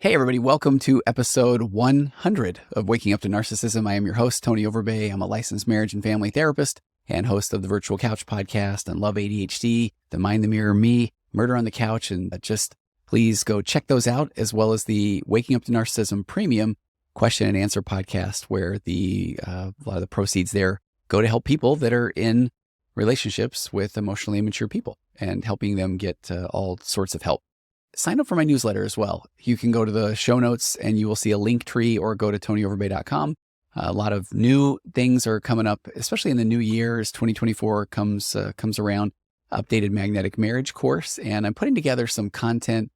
Hey, everybody. Welcome to episode 100 of Waking Up to Narcissism. I am your host, Tony Overbay. I'm a licensed marriage and family therapist and host of the Virtual Couch podcast on Love ADHD, The Mind the Mirror Me, Murder on the Couch, and just please go check those out, as well as the Waking Up to Narcissism Premium question and answer podcast, where a lot of the proceeds there go to help people that are in relationships with emotionally immature people and helping them get all sorts of help. Sign up for my newsletter as well. You can go to the show notes and you will see a link tree, or go to tonyoverbay.com. A lot of new things are coming up, especially in the new year as 2024 comes around. Updated magnetic marriage course, and I'm putting together some content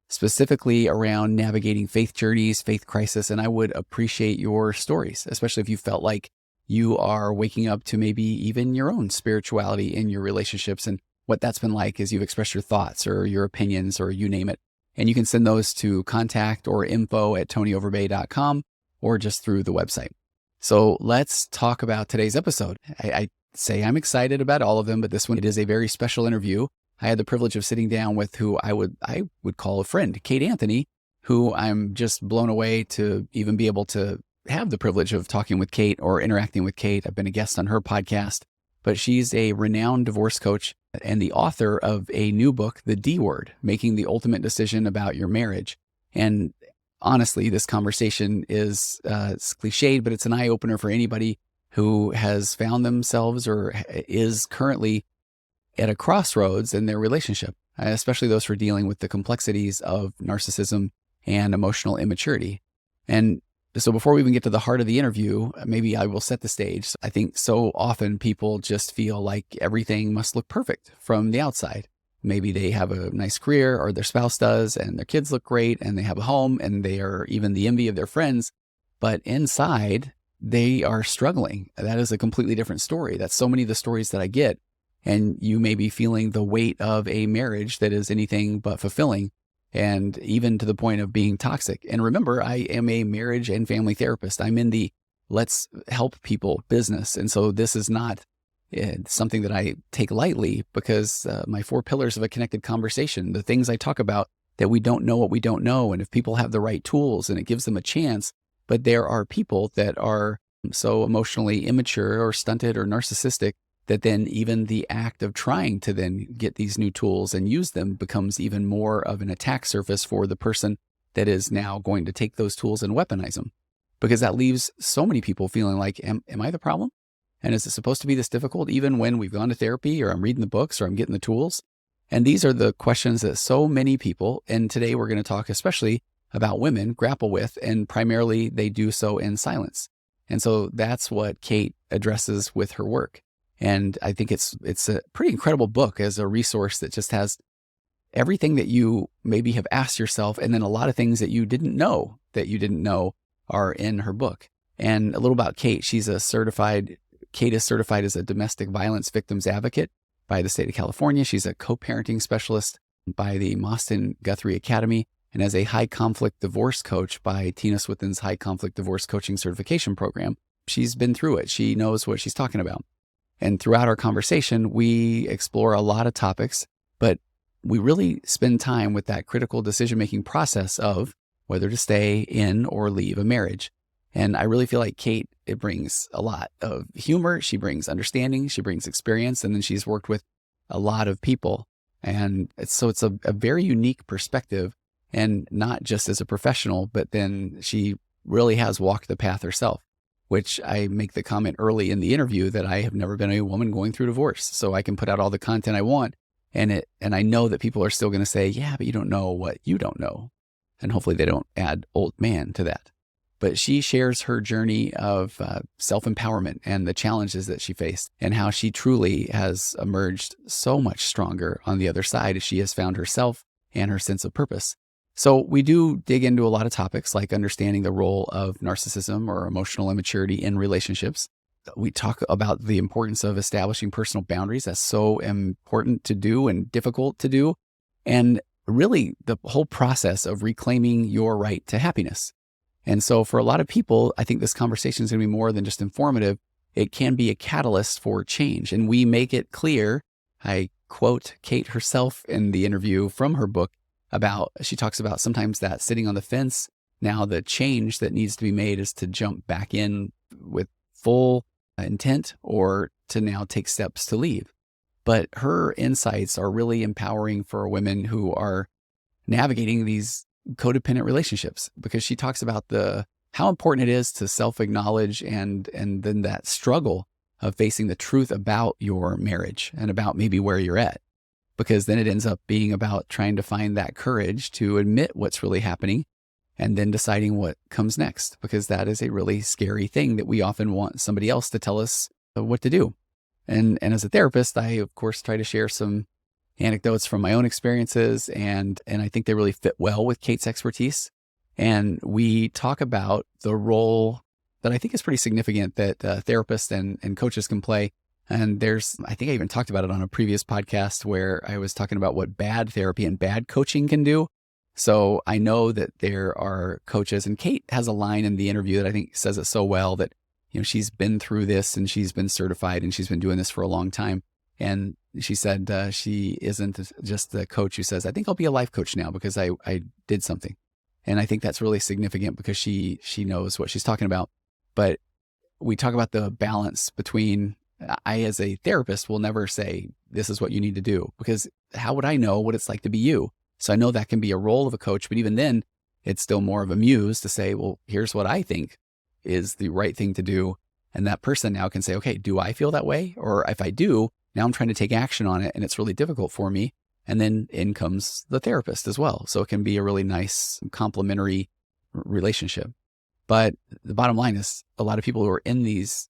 specifically around navigating faith journeys, faith crisis, and I would appreciate your stories, especially if you felt like you are waking up to maybe even your own spirituality in your relationships and what that's been like as you've expressed your thoughts or your opinions or you name it. And you can send those to contact or info@tonyoverbay.com or just through the website. So let's talk about today's episode. I say I'm excited about all of them, but this one, it is a very special interview. I had the privilege of sitting down with who I would call a friend, Kate Anthony, who I'm just blown away to even be able to have the privilege of talking with Kate or interacting with Kate. I've been a guest on her podcast, but she's a renowned divorce coach and the author of a new book, The D Word, Making the Ultimate Decision About Your Marriage. And honestly, this conversation is it's cliched, but it's an eye-opener for anybody who has found themselves or is currently at a crossroads in their relationship, especially those who are dealing with the complexities of narcissism and emotional immaturity. And so before we even get to the heart of the interview, maybe I will set the stage. I think so often people just feel like everything must look perfect from the outside. Maybe they have a nice career, or their spouse does, and their kids look great, and they have a home, and they are even the envy of their friends. But inside, they are struggling. That is a completely different story. That's so many of the stories that I get. And you may be feeling the weight of a marriage that is anything but fulfilling, and even to the point of being toxic. And remember, I am a marriage and family therapist. I'm in the let's help people business. And so this is not something that I take lightly, because my 4 pillars of a connected conversation, the things I talk about, that we don't know what we don't know. And if people have the right tools and it gives them a chance, but there are people that are so emotionally immature or stunted or narcissistic that then even the act of trying to then get these new tools and use them becomes even more of an attack surface for the person that is now going to take those tools and weaponize them. Because that leaves so many people feeling like, am I the problem? And is it supposed to be this difficult even when we've gone to therapy, or I'm reading the books, or I'm getting the tools? And these are the questions that so many people, and today we're going to talk especially about women, grapple with, and primarily they do so in silence. And so that's what Kate addresses with her work. And I think it's a pretty incredible book as a resource that just has everything that you maybe have asked yourself, and then a lot of things that you didn't know are in her book. And a little about Kate. Kate is certified as a domestic violence victims advocate by the state of California. She's a co-parenting specialist by the Mostyn Guthrie Academy, and as a high conflict divorce coach by Tina Swithin's High Conflict Divorce Coaching Certification Program. She's been through it. She knows what she's talking about. And throughout our conversation, we explore a lot of topics, but we really spend time with that critical decision-making process of whether to stay in or leave a marriage. And I really feel like Kate, it brings a lot of humor. She brings understanding, she brings experience, and then she's worked with a lot of people. And it's a very unique perspective, and not just as a professional, but then she really has walked the path herself, which I make the comment early in the interview that I have never been a woman going through divorce. So I can put out all the content I want, and I know that people are still going to say, yeah, but you don't know what you don't know. And hopefully they don't add old man to that. But she shares her journey of self-empowerment and the challenges that she faced, and how she truly has emerged so much stronger on the other side as she has found herself and her sense of purpose. So we do dig into a lot of topics like understanding the role of narcissism or emotional immaturity in relationships. We talk about the importance of establishing personal boundaries. That's so important to do and difficult to do. And really the whole process of reclaiming your right to happiness. And so for a lot of people, I think this conversation is going to be more than just informative. It can be a catalyst for change. And we make it clear, I quote Kate herself in the interview from her book, she talks about sometimes that sitting on the fence. Now the change that needs to be made is to jump back in with full intent or to now take steps to leave. But her insights are really empowering for women who are navigating these codependent relationships, because she talks about how important it is to self-acknowledge and then that struggle of facing the truth about your marriage and about maybe where you're at. Because then it ends up being about trying to find that courage to admit what's really happening and then deciding what comes next, because that is a really scary thing that we often want somebody else to tell us what to do. And as a therapist, I, of course, try to share some anecdotes from my own experiences, and I think they really fit well with Kate's expertise. And we talk about the role that I think is pretty significant that therapists and coaches can play. And I think I even talked about it on a previous podcast where I was talking about what bad therapy and bad coaching can do. So I know that there are coaches, and Kate has a line in the interview that I think says it so well, that, she's been through this and she's been certified and she's been doing this for a long time. And she said she isn't just the coach who says, I think I'll be a life coach now because I did something. And I think that's really significant because she knows what she's talking about. But we talk about the balance between, I as a therapist will never say, this is what you need to do, because how would I know what it's like to be you? So I know that can be a role of a coach, but even then it's still more of a muse to say, well, here's what I think is the right thing to do. And that person now can say, okay, do I feel that way? Or if I do, now I'm trying to take action on it and it's really difficult for me. And then in comes the therapist as well. So it can be a really nice complementary relationship. But the bottom line is a lot of people who are in these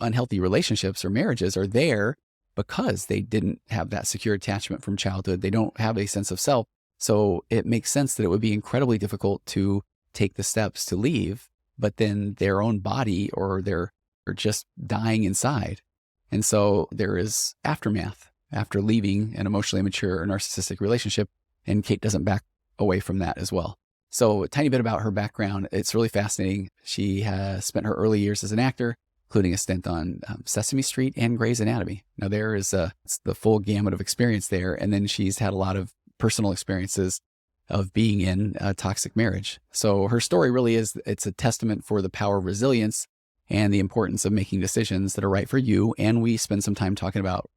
unhealthy relationships or marriages are there because they didn't have that secure attachment from childhood. They don't have a sense of self. So it makes sense that it would be incredibly difficult to take the steps to leave, but then their own body or they're just dying inside. And so there is aftermath after leaving an emotionally immature or narcissistic relationship. And Kate doesn't back away from that as well. So a tiny bit about her background. It's really fascinating. She has spent her early years as an actor, including a stint on Sesame Street and Grey's Anatomy. Now there is it's the full gamut of experience there. And then she's had a lot of personal experiences of being in a toxic marriage. So her story really it's a testament for the power of resilience and the importance of making decisions that are right for you. And we spend some time talking about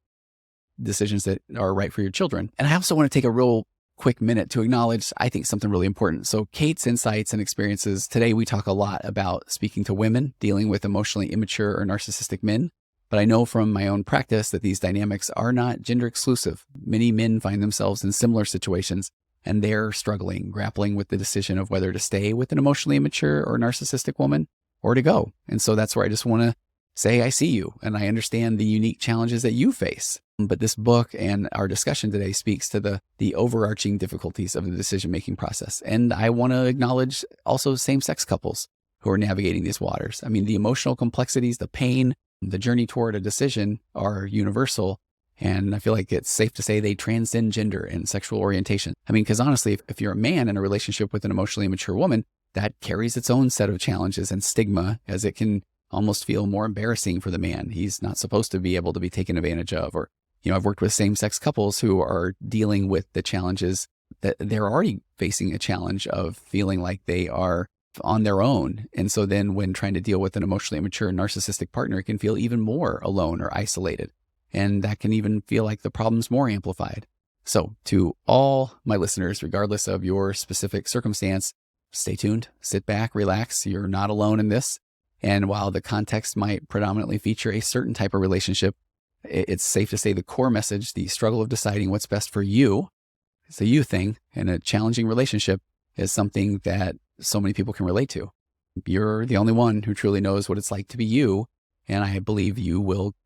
decisions that are right for your children. And I also want to take a real quick minute to acknowledge, I think, something really important. So Kate's insights and experiences. Today, we talk a lot about speaking to women dealing with emotionally immature or narcissistic men. But I know from my own practice that these dynamics are not gender exclusive. Many men find themselves in similar situations and they're struggling, grappling with the decision of whether to stay with an emotionally immature or narcissistic woman or to go. And so that's where I just want to say, I see you and I understand the unique challenges that you face. But this book and our discussion today speaks to the overarching difficulties of the decision-making process. And I want to acknowledge also same-sex couples who are navigating these waters. I mean, the emotional complexities, the pain, the journey toward a decision are universal. And I feel like it's safe to say they transcend gender and sexual orientation. I mean, because honestly, if you're a man in a relationship with an emotionally immature woman, that carries its own set of challenges and stigma, as it can almost feel more embarrassing for the man. He's not supposed to be able to be taken advantage of. Or, I've worked with same-sex couples who are dealing with the challenges that they're already facing, a challenge of feeling like they are on their own. And so then when trying to deal with an emotionally immature narcissistic partner, it can feel even more alone or isolated. And that can even feel like the problem's more amplified. So to all my listeners, regardless of your specific circumstance, stay tuned, sit back, relax. You're not alone in this. And while the context might predominantly feature a certain type of relationship, it's safe to say the core message, the struggle of deciding what's best for you, it's a you thing, and a challenging relationship is something that so many people can relate to. You're the only one who truly knows what it's like to be you. And I believe you will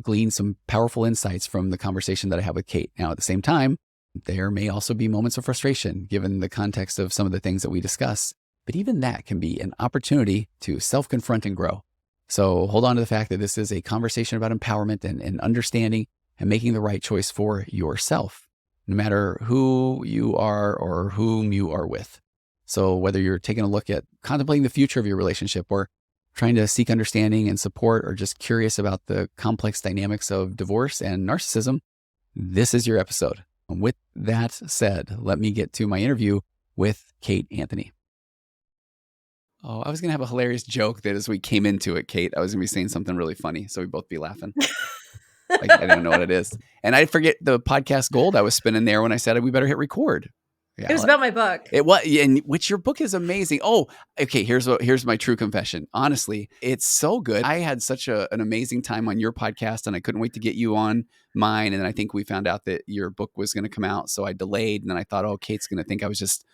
glean some powerful insights from the conversation that I have with Kate. Now, at the same time, there may also be moments of frustration given the context of some of the things that we discuss. But even that can be an opportunity to self-confront and grow. So hold on to the fact that this is a conversation about empowerment and understanding and making the right choice for yourself, no matter who you are or whom you are with. So whether you're taking a look at contemplating the future of your relationship or trying to seek understanding and support or just curious about the complex dynamics of divorce and narcissism, this is your episode. With that said, let me get to my interview with Kate Anthony. Oh, I was going to have a hilarious joke that as we came into it, Kate, I was going to be saying something really funny. So we both be laughing. Like, I don't know what it is. And I forget the podcast gold I was spinning there when I said we better hit record. Yeah, it was about my book. It was, and which your book is amazing. Oh, okay. Here's my true confession. Honestly, it's so good. I had such an amazing time on your podcast, and I couldn't wait to get you on mine. And then I think we found out that your book was going to come out, so I delayed. And then I thought, oh, Kate's going to think I was just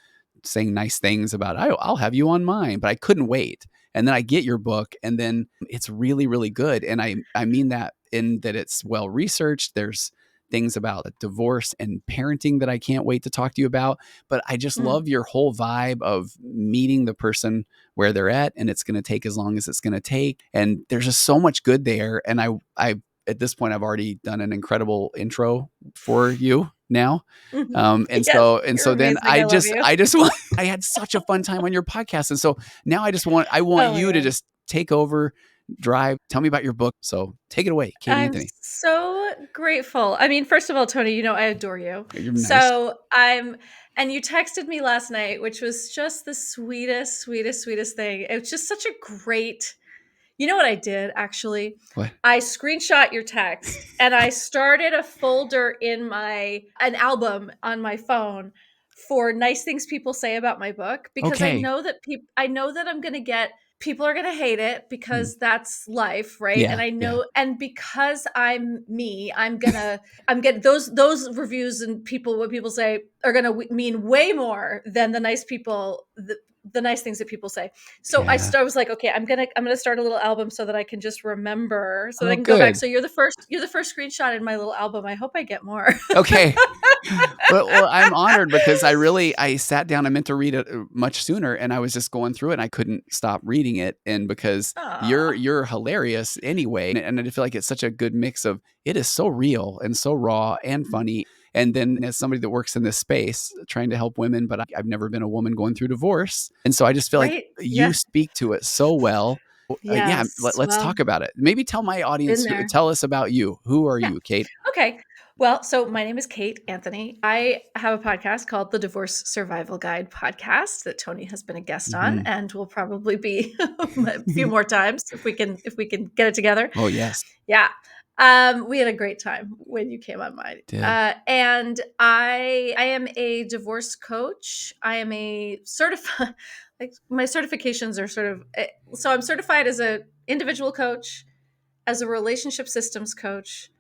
saying nice things about, I'll have you on mine, but I couldn't wait. And then I get your book, and then it's really, really good. And I mean that in that it's well researched. There's things about divorce and parenting that I can't wait to talk to you about. But I just love your whole vibe of meeting the person where they're at, and it's going to take as long as it's going to take. And there's just so much good there. And I at this point, I've already done an incredible intro for you now. And yes, so then I had such a fun time on your podcast. And so now I want you to just take over, drive, tell me about your book. So take it away, Kate Anthony. I'm so grateful. I mean, first of all, Tony, I adore you. You're nice. So and you texted me last night, which was just the sweetest thing. It was just such a great, you know what I did actually? What? I screenshot your text and I started a folder in an album on my phone for nice things people say about my book, because I know that I'm going to get, people are going to hate it because that's life, right? Yeah, and I know, and because I'm me, I'm getting those reviews and what people say are going to mean way more than the nice people, the nice things that people say. So I was like, okay, I'm gonna start a little album so that I can just remember, so that I can go back. So you're the first screenshot in my little album. I hope I get more. Okay. Well, I'm honored because I sat down. I meant to read it much sooner, and I was just going through it, and I couldn't stop reading it. And because you're hilarious anyway, and I feel like it's such a good mix of, it is so real and so raw and funny. And then as somebody that works in this space trying to help women, but I've never been a woman going through divorce. And so I just feel like you speak to it so well. Let's talk about it. Maybe tell my audience, tell us about you. Who are you, Kate? Okay. Well, so my name is Kate Anthony. I have a podcast called the Divorce Survival Guide podcast that Tony has been a guest on, and will probably be a few more times if we can get it together. Oh, yes. Yeah. We had a great time when you came on mine. And I am a divorce coach. I am a certified, like my certifications are sort of, so I'm certified as an individual coach, as a relationship systems coach,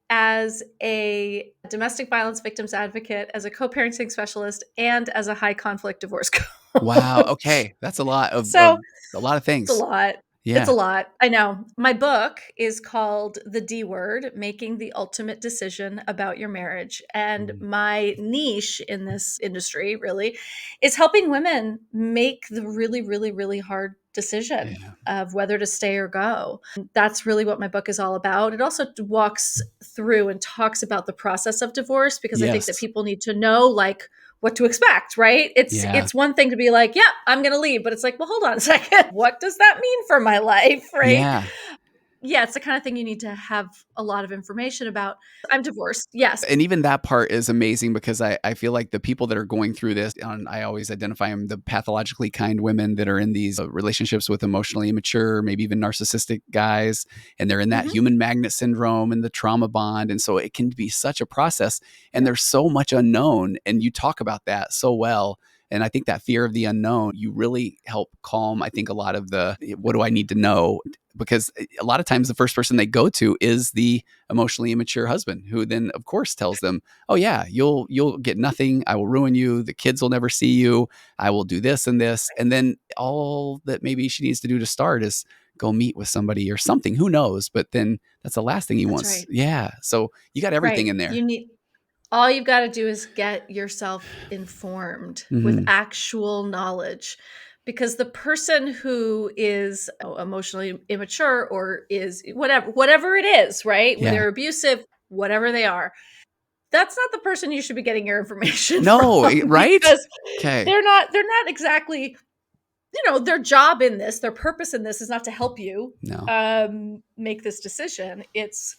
as a domestic violence victims advocate, as a co-parenting specialist, and as a high conflict divorce coach. Wow. Okay. That's a lot of a lot of things. It's a lot. Yeah. It's a lot. I know. My book is called The D Word, Making the Ultimate Decision About Your Marriage. And my niche in this industry really is helping women make the really, really, really hard decision of whether to stay or go. That's really what my book is all about. It also walks through and talks about the process of divorce, because I think that people need to know, like, what to expect, right? It's one thing to be like, yeah, I'm going to leave. But it's like, well, hold on a second. What does that mean for my life, right? Yeah, it's the kind of thing you need to have a lot of information about. I'm divorced. Yes. And even that part is amazing, because I feel like the people that are going through this, I always identify them, the pathologically kind women that are in these relationships with emotionally immature, maybe even narcissistic guys. And they're in that human magnet syndrome and the trauma bond. And so it can be such a process, and there's so much unknown. And you talk about that so well. And I think that fear of the unknown, you really help calm, I think, a lot of the, what do I need to know? Because a lot of times the first person they go to is the emotionally immature husband, who then, of course, tells them, oh, yeah, you'll get nothing. I will ruin you. The kids will never see you. I will do this and this. And then all that maybe she needs to do to start is go meet with somebody or something. Who knows? But then that's the last thing he wants. Right. Yeah. So you got everything in there. All you've got to do is get yourself informed with actual knowledge, because the person who is emotionally immature or is whatever it is, right? When they're abusive, whatever they are, that's not the person you should be getting your information from, right? Because they're not exactly, their job in this, their purpose in this is not to help you make this decision. It's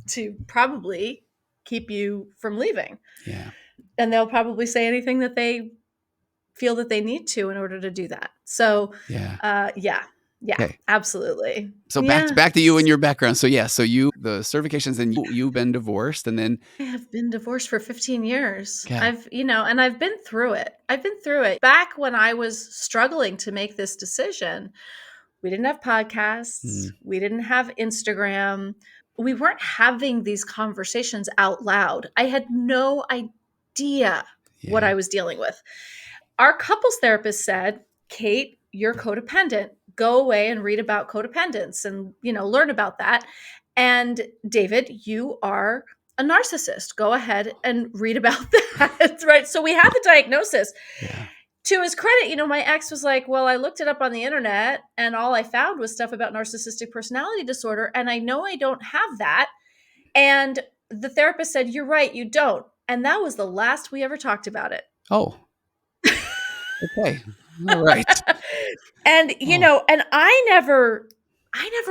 to probably keep you from leaving. Yeah. And they'll probably say anything that they feel that they need to in order to do that. So, Yeah. yeah, Okay. absolutely. So Yeah. back to you and your background. So yeah, so the certifications, and you've been divorced, and then I have been divorced for 15 years. okay. And I've been through it. Back when I was struggling to make this decision, we didn't have podcasts. We didn't have Instagram. We weren't having these conversations out loud. I had no idea what Yeah. I was dealing with. Our couples therapist said, Kate, you're codependent. Go away and read about codependence and, learn about that. And David, you are a narcissist. Go ahead and read about that. Right. So we had the diagnosis. Yeah. To his credit, my ex was like, well, I looked it up on the internet and all I found was stuff about narcissistic personality disorder. And I know I don't have that. And the therapist said, you're right, you don't. And that was the last we ever talked about it. Oh. Okay. All right. And Oh. and I never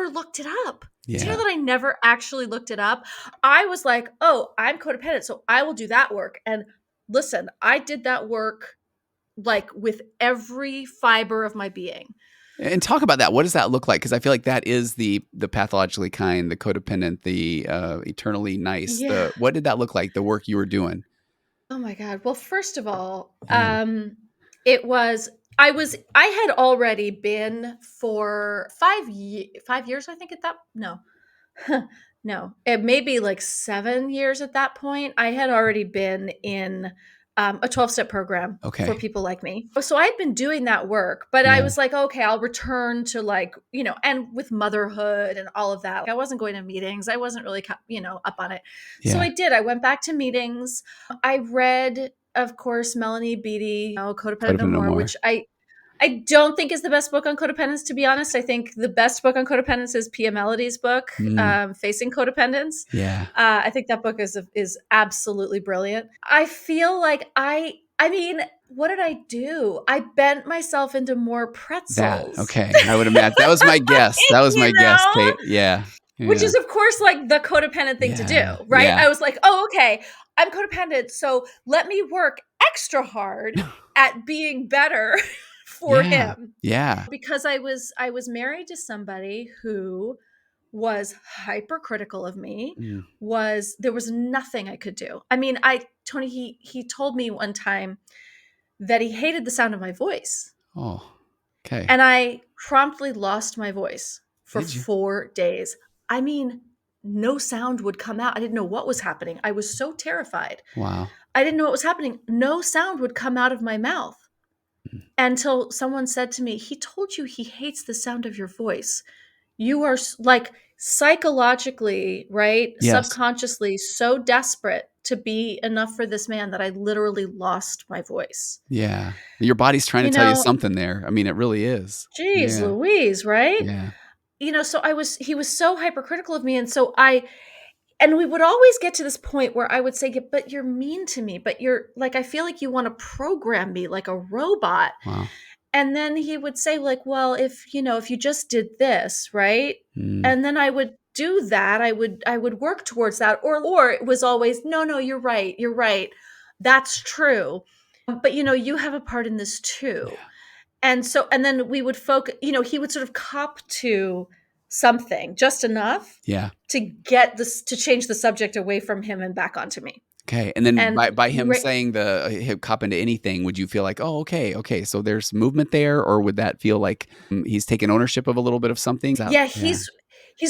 looked it up. Do you know Yeah. that I never actually looked it up? I was like, oh, I'm codependent, so I will do that work. And listen, I did that work like with every fiber of my being. And talk about that. What does that look like? Because I feel like that is the pathologically kind, the codependent, the eternally nice. Yeah. What did that look like? The work you were doing. Oh my God. Well, first of all, Yeah. it was I had already been for 5 years, I think, at that no, it may be like 7 years at that point. I had already been in a 12-step program for Okay. people like me. So I'd been doing that work, but I Yeah. was like, okay, I'll return to and with motherhood and all of that. I wasn't going to meetings. I wasn't really, up on it. So Yeah. I did. I went back to meetings. I read, of course, Melanie Beattie, Codependent No Codependent no More, more. which I don't think is the best book on codependence, to be honest. I think the best book on codependence is Pia Melody's book, Facing Codependence. Yeah. I think that book is absolutely brilliant. I feel like I mean, what did I do? I bent myself into more pretzels. Okay. I would imagine. That was my guess. That was my guess, Kate. Yeah. Which is, of course, like the codependent thing to do, right? Yeah. I was like, oh, okay, I'm codependent, so let me work extra hard at being better for him. Yeah. Because I was married to somebody who was hypercritical of me. There was nothing I could do. I mean, Tony, he told me one time that he hated the sound of my voice. Oh, okay. And I promptly lost my voice for Did you? 4 days. I mean, no sound would come out. I didn't know what was happening. I was so terrified. Wow. I didn't know what was happening. No sound would come out of my mouth until someone said to me, he told you he hates the sound of your voice. You are like psychologically, right? Yes. Subconsciously so desperate to be enough for this man that I literally lost my voice. Yeah. Your body's trying to tell you something there. I mean, it really is. Geez Louise, right? Yeah. So he was so hypercritical of me. And so and we would always get to this point where I would say, but you're mean to me, but you're like, I feel like you want to program me like a robot. Wow. And then he would say like, well, if you just did this, right? And then I would do that. I would work towards that. Or it was always, no, you're right. You're right. That's true. But you have a part in this too. Yeah. And then we would focus, he would sort of cop to something just enough to get this, to change the subject away from him and back onto me. Okay. And then by him saying he'll cop into anything, would you feel like, oh, okay, so there's movement there? Or would that feel like he's taking ownership of a little bit of something? Yeah, he's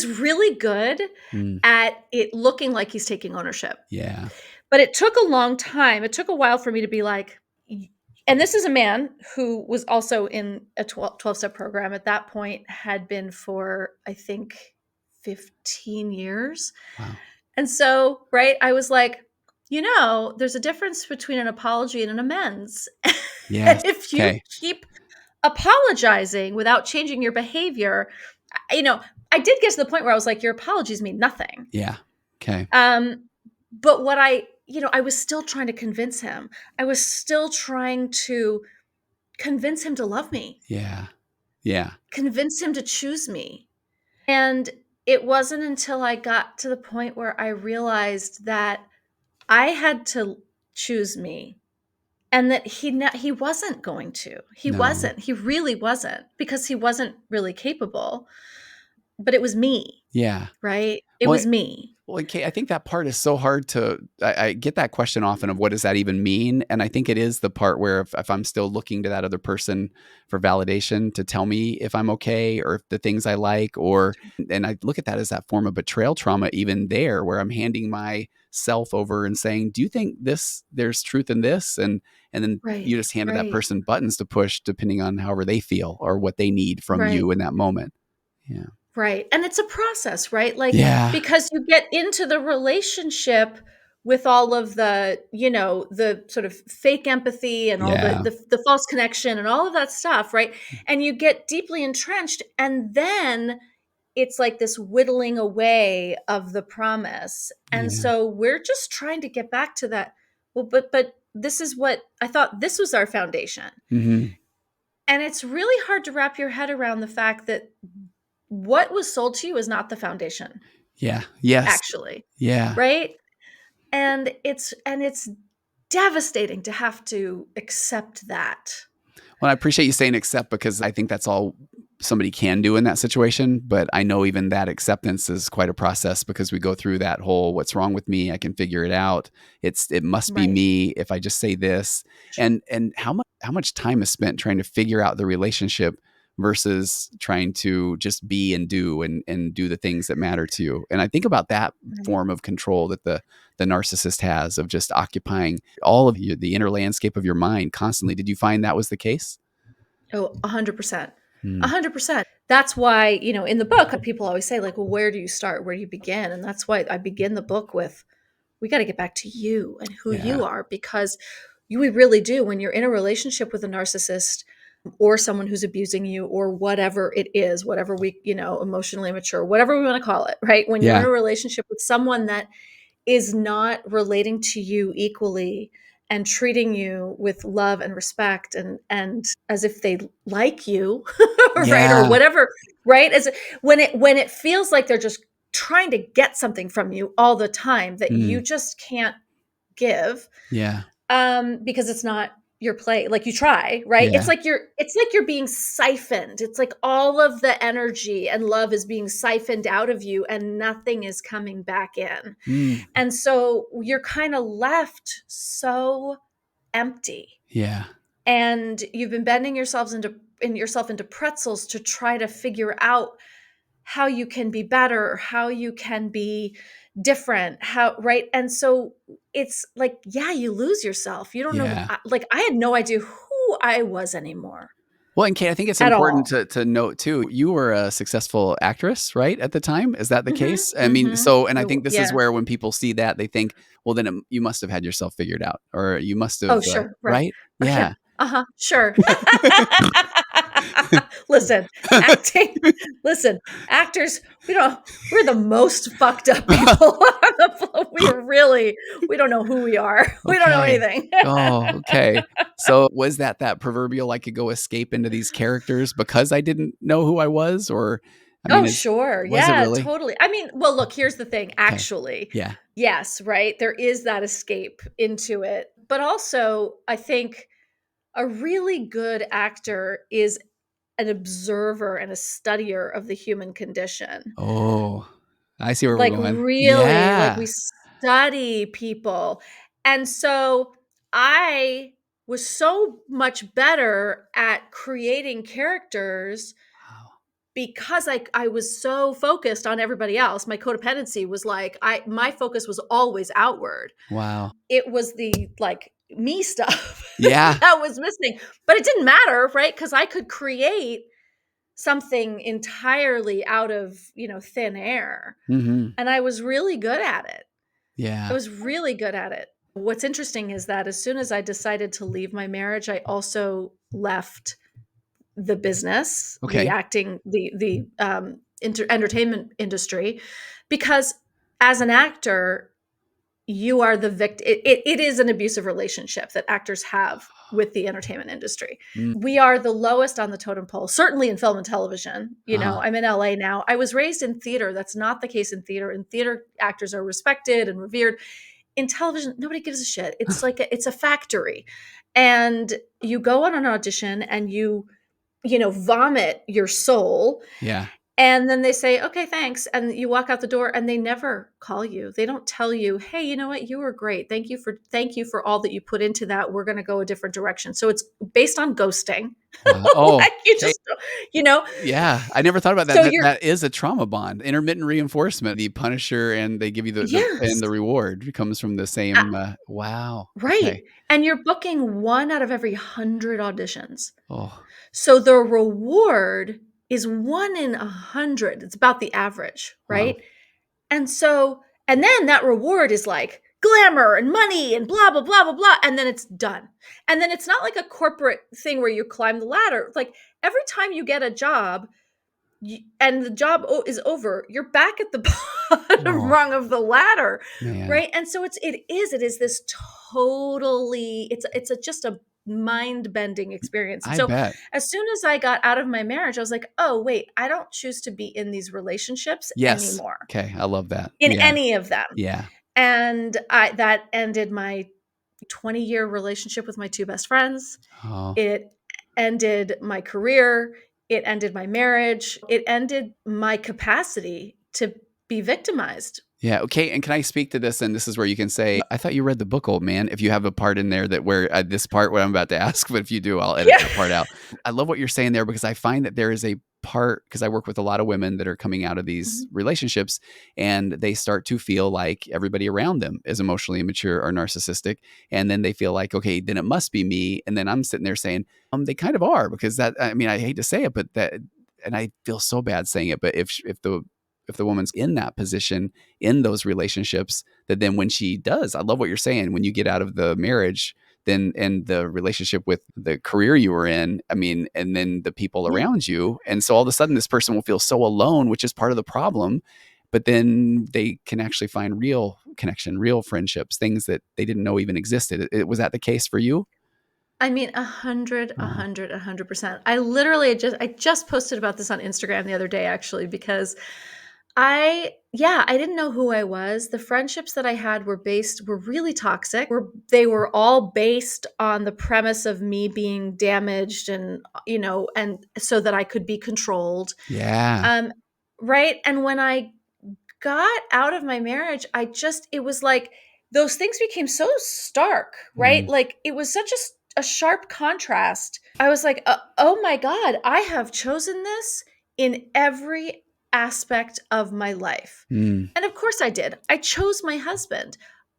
really good at it looking like he's taking ownership. Yeah. But it took a long time. It took a while for me to be like, and this is a man who was also in a 12-step program at that point, had been for, I think, 15 years. Wow. And so, right, I was like, there's a difference between an apology and an amends. Yes. If you keep apologizing without changing your behavior, I did get to the point where I was like, your apologies mean nothing. Yeah. Okay. But what I was still trying to convince him. I was still trying to convince him to love me. Yeah. Yeah. Convince him to choose me. And it wasn't until I got to the point where I realized that I had to choose me, and that he wasn't going to. He No. wasn't. He really wasn't, because he wasn't really capable. But it was me, Yeah. right? It Well, was me. Well, Kate, I think that part is so hard to. I get that question often of what does that even mean? And I think it is the part where if I'm still looking to that other person for validation to tell me if I'm okay or if the things I like, and I look at that as that form of betrayal trauma, even there, where I'm handing myself over and saying, do you think there's truth in this? And then Right. you just handed that Right. person buttons to push depending on however they feel or what they need from Right. you in that moment. Yeah. Right. And it's a process, right? Like, Yeah. because you get into the relationship with all of the, the sort of fake empathy and all the, Yeah. the false connection and all of that stuff, right? And you get deeply entrenched, and then it's like this whittling away of the promise. And Yeah. so we're just trying to get back to that. Well, but this is what I thought, this was our foundation. Hmm. And it's really hard to wrap your head around the fact that what was sold to you is not the foundation, Yeah. Yes. actually, Yeah. right? And it's devastating to have to accept that. Well, I appreciate you saying accept because I think that's all somebody can do in that situation. But I know even that acceptance is quite a process because we go through that whole what's wrong with me? I can figure it out. It must be Right. me if I just say this. And how much time is spent trying to figure out the relationship versus trying to just be and do and do the things that matter to you. And I think about that Right. form of control that the narcissist has of just occupying all of you, the inner landscape of your mind constantly. Did you find that was the case? Oh, 100%. Mm. 100%. That's why, in the book, people always say, like, well, where do you start? Where do you begin? And that's why I begin the book with, we got to get back to you and who Yeah. you are, because we really do. When you're in a relationship with a narcissist or someone who's abusing you or whatever it is, whatever we, emotionally immature, whatever we want to call it, right? When you're in Yeah. a relationship with someone that is not relating to you equally and treating you with love and respect and as if they like you, right? Or Yeah. whatever, right? As when it feels like they're just trying to get something from you all the time that you Mm. just can't give, Yeah. because it's not your play. Like, you try, right? Yeah. It's like you're being siphoned. It's like all of the energy and love is being siphoned out of you and nothing is coming back in. Mm. And so you're kind of left so empty, Yeah. and you've been bending yourself into pretzels to try to figure out how you can be better, how you can be different, how, right? And so it's like, yeah, you lose yourself. You don't know, Yeah. like, I had no idea who I was anymore Well, and Kate, I think it's at important all. to note too, you were a successful actress, right? At the time. Is that the Mhm, case? I mean, mhm. and I think this is Yeah. where when people see that, they think, well, then you must have had yourself figured out or you must Oh, have, sure. Right. right? Oh, yeah. Yeah. Uh-huh. Sure. Listen, acting, listen, actors, we're the most fucked up people on the floor. We don't know who we are. We don't know Okay. anything. Oh, okay. So was that proverbial I could go escape into these characters because I didn't know who I was? Or, I mean, Oh, sure. was it Yeah, really? totally. I mean, well, look, here's the thing, Okay. actually. Yeah. Yes, right? There is that escape into it. But also, I think a really good actor is an observer and a studier of the human condition. Oh, I see where we're Like, going. really, like, we Yeah. study people. And so I was so much better at creating characters Wow. because I was so focused on everybody else. My codependency was like, my focus was always outward. Wow. It was the, like, me stuff Yeah. that was missing, but it didn't matter, right? Because I could create something entirely out of, thin air. Mhm. And I was really good at it. I Yeah. was really good at it. What's interesting is that as soon as I decided to leave my marriage, I also left the business, the Okay. acting, the entertainment industry, because as an actor, you are the victim. It is an abusive relationship that actors have with the entertainment industry. Mm. We are the lowest on the totem pole, certainly in film and television. Uh-huh. I'm in LA now. I was raised in theater. That's not the case in theater. In theater, actors are respected and revered. in television, nobody gives a shit. It's like it's a factory. And you go on an audition and you vomit your soul. Yeah. And then they say, okay, thanks. And you walk out the door and they never call you. They don't tell you, hey, you know what? You were great. Thank you for all that you put into that. We're going to go a different direction. So it's based on ghosting. Wow. Oh, Like you okay. just, you know, Yeah. I never thought about that. so That you're, that is a trauma bond. Intermittent reinforcement, the punisher and they give you yes, the reward comes from the uh, same wow. right. Okay. And you're booking one out of every 100 auditions. Oh, So the reward is 1 in 100. It's about the average, wow. right? And then that reward is like glamour and money and blah, blah, blah, blah, blah. And then it's done. And then it's not like a corporate thing where you climb the ladder. Like every time you get a job and the job is over, you're back at the bottom Oh, rung of the ladder. man. Right. And so it is this totally, just a mind bending experience. And I so bet. as soon as I got out of my marriage, I was like, oh, wait, I don't choose to be in these relationships Yes. anymore, Okay. I love that. in Yeah. any of them. Yeah. And that ended my 20-year relationship with my two best friends. Oh. It ended my career. It ended my marriage. It ended my capacity to be victimized. Yeah. Okay. And can I speak to this? And this is where you can say, I thought you read the book, old man. If you have a part in there that where this part, what I'm about to ask, but if you do, I'll edit Yeah. that part out. I love what you're saying there because I find that there is a part, because I work with a lot of women that are coming out of these Mhm. relationships and they start to feel like everybody around them is emotionally immature or narcissistic. And then they feel like, okay, then it must be me. And then I'm sitting there saying, they kind of are because that, I mean, I hate to say it, but that, and I feel so bad saying it, but if the woman's in that position in those relationships, that then when she does, I love what you're saying, when you get out of the marriage, then and the relationship with the career you were in, I mean, and then the people Yeah. around you. And so all of a sudden this person will feel so alone, which is part of the problem. But then they can actually find real connection, real friendships, things that they didn't know even existed. Was that the case for you? I mean, 100, Oh, 100, 100%. I just posted about this on Instagram the other day, actually, because I didn't know who I was. The friendships that I had were really toxic. They were all based on the premise of me being damaged and so that I could be controlled. yeah. Um, right. And when I got out of my marriage, it was like those things became so stark, right? Mm, Like it was such a sharp contrast. I was like, oh my God, I have chosen this in every aspect of my life. mm, And of course I did. I chose my husband.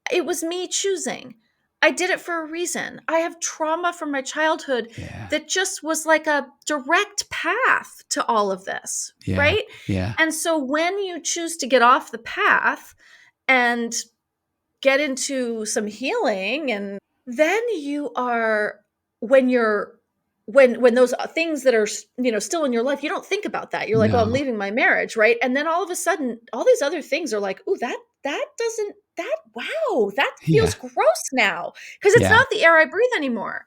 It was me choosing. I did it for a reason. I have trauma from my childhood yeah. that just was like a direct path to all of this, Yeah. right? Yeah. And so when you choose to get off the path and get into some healing, and then you are when you're when those things that are still in your life, you don't think about that. You're like, oh, I'm No. leaving my marriage, right? And then all of a sudden all these other things are like, oh, that doesn't that wow, that feels Yeah. gross now because it's Yeah. not the air I breathe anymore.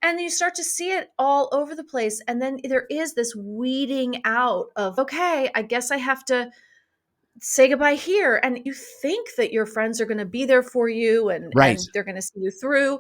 And you start to see it all over the place. And then there is this weeding out of, okay, I guess I have to say goodbye here. And you think that your friends are going to be there for you Right. and they're going to see you through.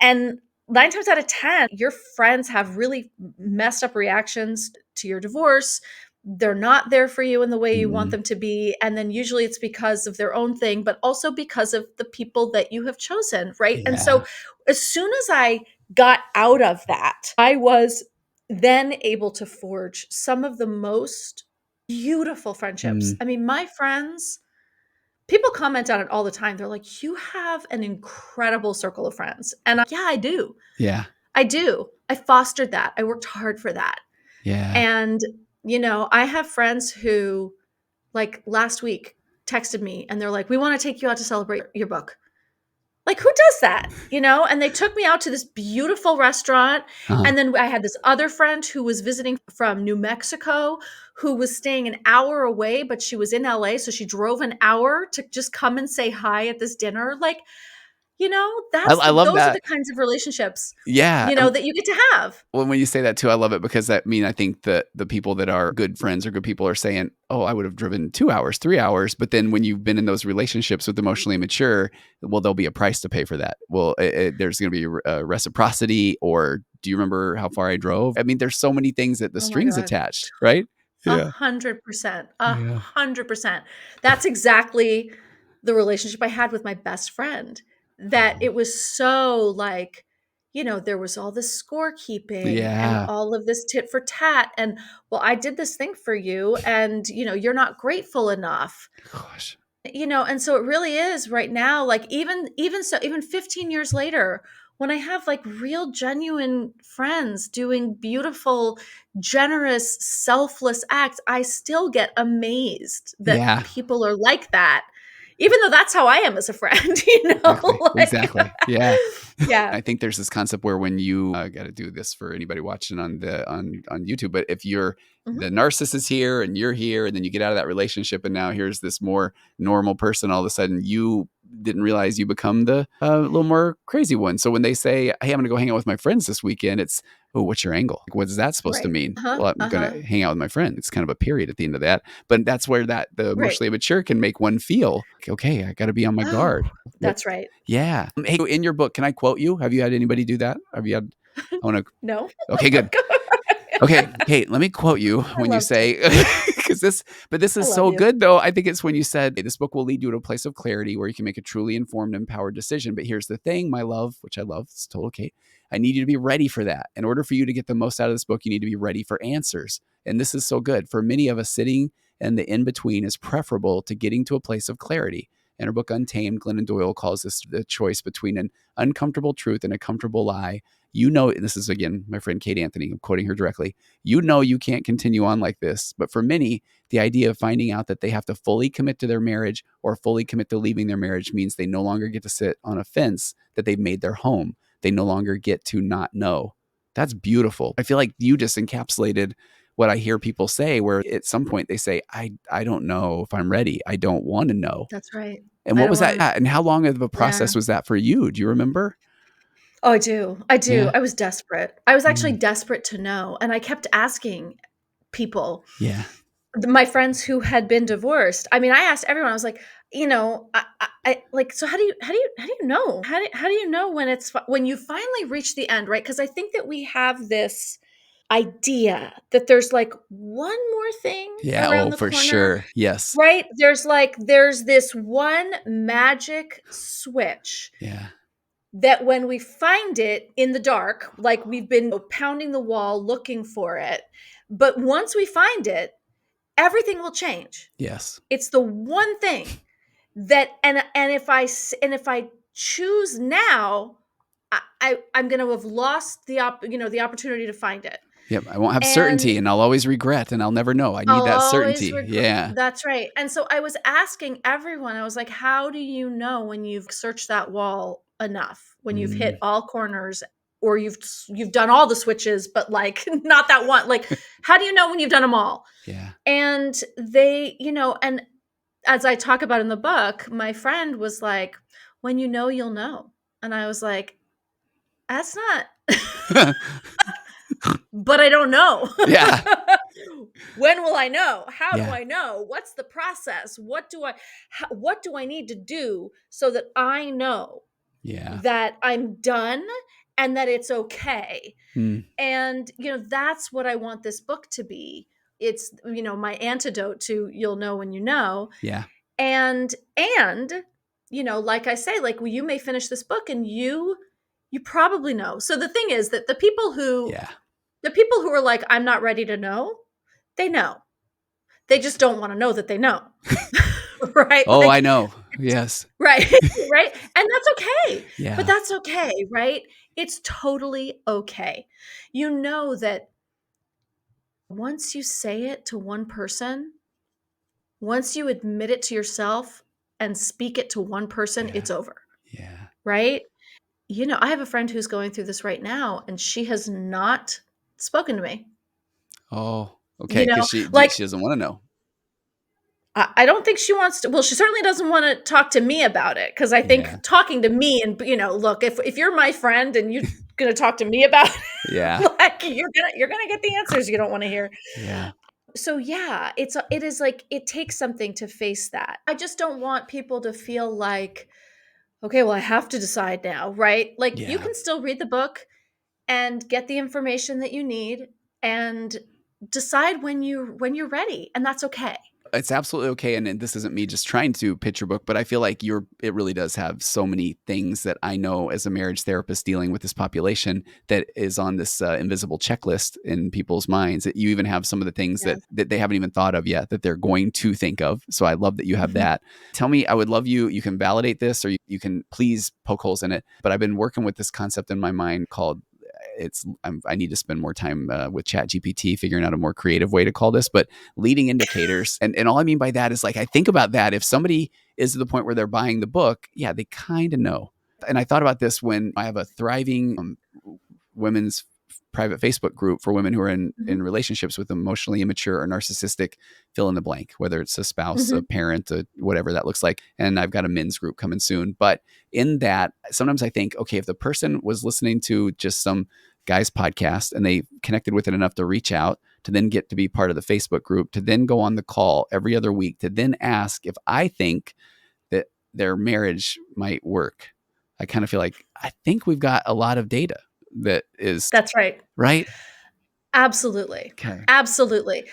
And 9 times out of 10, your friends have really messed up reactions to your divorce. They're not there for you in the way you want Mm, them to be. And then usually it's because of their own thing, but also because of the people that you have chosen. Right. And yeah. so as soon as I got out of that, I was then able to forge some of the most beautiful friendships. Mm, I mean, my friends, people comment on it all the time. They're like, "You have an incredible circle of friends." And yeah, I do. yeah. I do. I fostered that. I worked hard for that. Yeah. And, I have friends who, like last week, texted me and they're like, "We want to take you out to celebrate your book." Like, who does that? And they took me out to this beautiful restaurant. Uh-huh. And then I had this other friend who was visiting from New Mexico who was staying an hour away, but she was in LA. So she drove an hour to just come and say hi at this dinner. Like, I love those are that. the kinds of relationships, Yeah. that you get to have. Well, when you say that too, I love it because I think that the people that are good friends or good people are saying, oh, I would have driven 2 hours, 3 hours. But then when you've been in those relationships with emotionally immature, well, there'll be a price to pay for that. Well, there's going to be a reciprocity, or do you remember how far I drove? I mean, there's so many things that the Oh my strings God. attached, right? Yeah. 100%. Yeah. 100%. That's exactly the relationship I had with my best friend. That it was so like, there was all this scorekeeping and Yeah. all of this tit for tat. And well, I did this thing for you, and you're not grateful enough. Gosh. And so it really is right now, like even 15 years later, when I have like real genuine friends doing beautiful, generous, selfless acts, I still get amazed that Yeah. people are like that, even though that's how I am as a friend, Exactly. like Exactly. Yeah. yeah. I think there's this concept where when you got to do this for anybody watching on YouTube, but if you're Mhm. the narcissist is here and you're here, and then you get out of that relationship, and now here's this more normal person, all of a sudden you didn't realize you become the little more crazy one. So when they say, "Hey, I'm going to go hang out with my friends this weekend," it's, "Oh, what's your angle? Like, what is that supposed to Right. mean?" Uh-huh. Well, I'm going Uh-huh. to hang out with my friend. It's kind of a period at the end of that. But that's where the Right. emotionally mature can make one feel, okay, I got to be on my Oh, guard. What that's right. yeah. Hey, in your book, can I quote you? Have you had anybody do that? Have you had I wanna No. okay, good. Okay, Kate, let me quote you I when you love to. say because this I is love so you. good though. I think it's when you said this book will lead you to a place of clarity where you can make a truly informed, empowered decision. But here's the thing, my love, which I love, it's total Kate. I need you to be ready for that. In order for you to get the most out of this book, you need to be ready for answers. And this is so good. For many of us, sitting in the in-between is preferable to getting to a place of clarity. In her book Untamed, Glennon Doyle calls this the choice between an uncomfortable truth and a comfortable lie. And this is again my friend Kate Anthony, I'm quoting her directly. You can't continue on like this. But for many, the idea of finding out that they have to fully commit to their marriage or fully commit to leaving their marriage means they no longer get to sit on a fence that they've made their home. They no longer get to not know. That's beautiful. I feel like you just encapsulated what I hear people say, where at some point they say, I don't know if I'm ready. I don't want to know. That's right. And I what don't was that? want to. And how long of a Yeah. process was that for you? Do you remember? Oh, I do. I do. Yeah. I was desperate. I was actually Mm. desperate to know, and I kept asking people, Yeah. my friends who had been divorced. I mean, I asked everyone. I was like, like, so how do you know? How do you know when when you finally reach the end, right? Because I think that we have this idea that there's like one more thing Yeah. around Oh, the for corner, sure. Yes. right? There's this one magic switch Yeah. that when we find it in the dark, like we've been pounding the wall looking for it, but once we find it, everything will change. Yes. It's the one thing that, and if I choose now, I'm going to have lost the opportunity to find it. Yep. I won't have And certainty, and I'll always regret, and I'll never know. I need I'll that always certainty. regret. Yeah. That's right. And so I was asking everyone, I was like, how do you know when you've searched that wall enough, when you've hit Mm. all corners, or you've done all the switches, but like not that one? Like, how do you know when you've done them all? Yeah. And and as I talk about in the book, my friend was like, when you know, you'll know. And I was like, that's not, but I don't know. Yeah. When will I know? How do Yeah. I know? What's the process? What do I need to do so that I know Yeah. that I'm done and that it's okay? Mm. And that's what I want this book to be. It's my antidote to you'll know when you know. Yeah. And like I say, like, well, you may finish this book and you probably know. So the thing is that Yeah. the people who are like, I'm not ready to know, they know. They just don't want to know that they know. Right? Oh, I Like, know. Yes. right. Right. And that's okay. But Yeah. that's okay, right? It's totally okay. You know that once you say it to one person, once you admit it to yourself and speak it to one person, Yeah. it's over. Yeah. Right? I have a friend who's going through this right now, and she has not spoken to me. Oh, okay. You Because know, like she doesn't want to know. I don't think she wants to. Well, she certainly doesn't want to talk to me about it, because I Yeah. think talking to me and, look, if you're my friend and you're going to talk to me about Yeah. it, like you're gonna get the answers you don't want to hear. Yeah. So yeah, it is like it takes something to face that. I just don't want people to feel like, okay, well, I have to decide now, right? Like you Yeah. can still read the book and get the information that you need and decide when you're ready, and that's okay. It's absolutely okay. And this isn't me just trying to pitch your book, but I feel like it really does have so many things that I know as a marriage therapist dealing with this population that is on this invisible checklist in people's minds. That you even have some of the things Yeah. that they haven't even thought of yet that they're going to think of. So I love that you have Mhm. that. Tell me, I would love you can validate this, or you can please poke holes in it. But I've been working with this concept in my mind called I need to spend more time with Chat GPT figuring out a more creative way to call this, but leading indicators. And all I mean by that is, like, I think about that. If somebody is to the point where they're buying the book, yeah, they kind of know. And I thought about this when I have a thriving women's private Facebook group for women who are Mhm. in relationships with emotionally immature or narcissistic, fill in the blank, whether it's a spouse, a Mhm. parent, whatever that looks like. And I've got a men's group coming soon. But in that, sometimes I think, okay, if the person was listening to just some guy's podcast and they connected with it enough to reach out, to then get to be part of the Facebook group, to then go on the call every other week, to then ask if I think that their marriage might work. I kind of feel like I think we've got a lot of data that is That's right. right. Absolutely. Okay. Absolutely.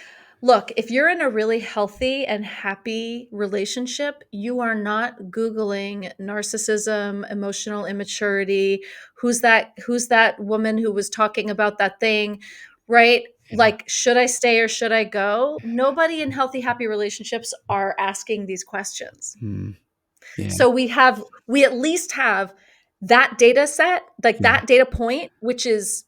Look, if you're in a really healthy and happy relationship, you are not Googling narcissism, emotional immaturity. Who's that woman who was talking about that thing, right? Yeah. Like, should I stay or should I go? Nobody in healthy, happy relationships are asking these questions. Hmm. Yeah. So we at least have that data set, like Yeah. that data point, which is